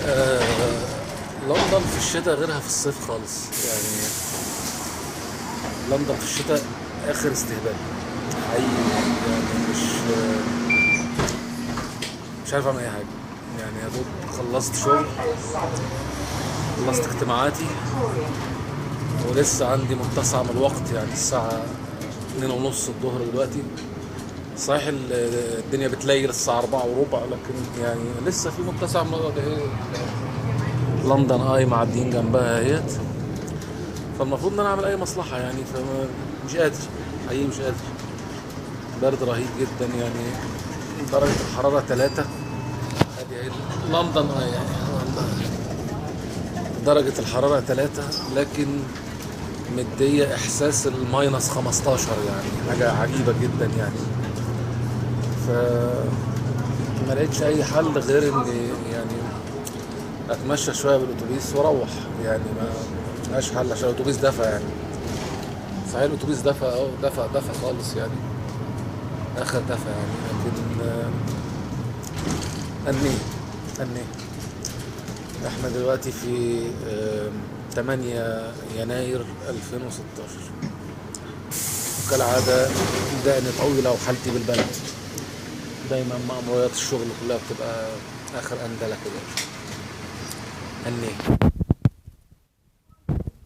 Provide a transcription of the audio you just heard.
آه، لندن في الشتاء غيرها في الصيف خالص يعني. لندن في الشتاء اخر استهبال حقيقي يعني. مش عارف اعمل اي حاجه يعني. يا دوب خلصت شغل، خلصت اجتماعاتي، ولسه عندي متسع من الوقت يعني. الساعه 2:30 الظهر دلوقتي. صحيح الدنيا بتليل الساعة 4:15، لكن يعني لسه في متسع من الوقت. اهي لندن معديين جنبها اهيت. فالمفروض ان انا اعمل اي مصلحة يعني. فمش قادر حقيقي، مش قادر. برد رهيب جدا يعني. درجة الحرارة 3. ادي اهي لندن يعني. درجة الحرارة 3، لكن مدية احساس الماينس 15 يعني. حاجة عجيبة جدا يعني. فما لقيتش اي حل غير اني يعني اتمشى شويه بالاتوبيس واروح يعني. ما لهاش حل عشان الاتوبيس دفى يعني. صحيح الاتوبيس دفى، دفى خالص يعني. اخر دفى يعني. لكن اني اني احنا دلوقتي في 8 يناير 2016. وكالعاده دقني طويله وحالتي بالبلد. دايما مأموريات الشغل كلها بتبقى اخر اندلة كده. اني